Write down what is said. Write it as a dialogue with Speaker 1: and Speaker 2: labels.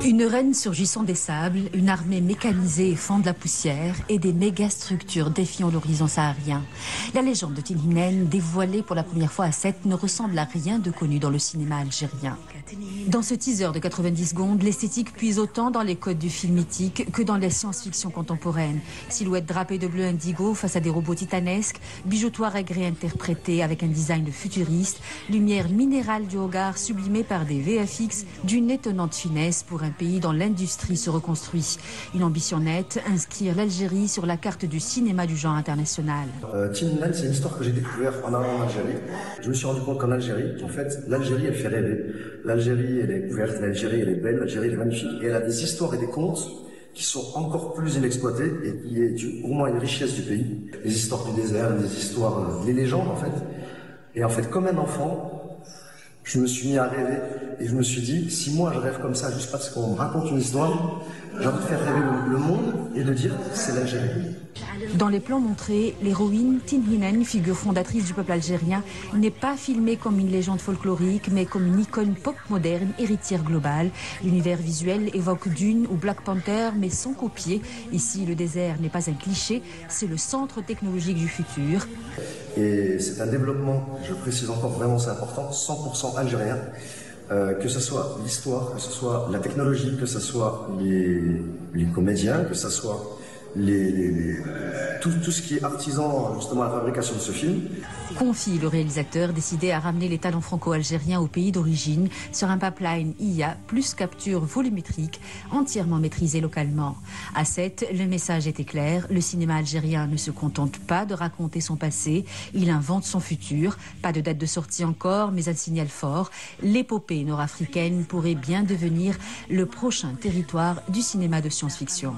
Speaker 1: Une reine surgissant des sables, une armée mécanisée fend de la poussière et des mégastructures défiant l'horizon saharien. La légende de Tin Hinen, dévoilée pour la première fois à Sète, ne ressemble à rien de connu dans le cinéma algérien. Dans ce teaser de 90 secondes, l'esthétique puise autant dans les codes du film mythique que dans les science-fiction contemporaines. Silhouettes drapées de bleu indigo face à des robots titanesques, bijoutoirs aigris interprétés avec un design futuriste, lumière minérale du Hogar sublimée par des VFX d'une étonnante finesse pour un pays dont l'industrie se reconstruit. Une ambition nette, inscrire l'Algérie sur la carte du cinéma du genre international.
Speaker 2: Tin Hinen, c'est une histoire que j'ai découverte en allant en Algérie. Je me suis rendu compte qu'en Algérie, en fait, l'Algérie, elle fait rêver. L'Algérie, elle est ouverte, l'Algérie, elle est belle, l'Algérie, elle est magnifique. Et elle a des histoires et des contes qui sont encore plus inexploités et qui est au moins une richesse du pays. Les histoires du désert, des histoires, les légendes, en fait. Et en fait, comme un enfant, je me suis mis à rêver et je me suis dit, si moi je rêve comme ça juste parce qu'on me raconte une histoire, j'ai envie de faire rêver le monde et de dire c'est l'Algérie.
Speaker 1: Dans les plans montrés, l'héroïne Tin Hinen, figure fondatrice du peuple algérien, n'est pas filmée comme une légende folklorique, mais comme une icône pop moderne, héritière globale. L'univers visuel évoque Dune ou Black Panther, mais sans copier. Ici, le désert n'est pas un cliché, c'est le centre technologique du futur.
Speaker 2: Et c'est un développement, je précise encore vraiment, c'est important, 100% algérien. Que ce soit l'histoire, que ce soit la technologie, que ce soit les comédiens, que ce soit tout ce qui est artisan justement à la fabrication de ce film.
Speaker 1: Confie le réalisateur décidé à ramener les talents franco-algériens au pays d'origine sur un pipeline IA plus capture volumétrique entièrement maîtrisé localement. À Sète, le message était clair, le cinéma algérien ne se contente pas de raconter son passé, il invente son futur. Pas de date de sortie encore, mais un signal fort. L'épopée nord-africaine pourrait bien devenir le prochain territoire du cinéma de science-fiction.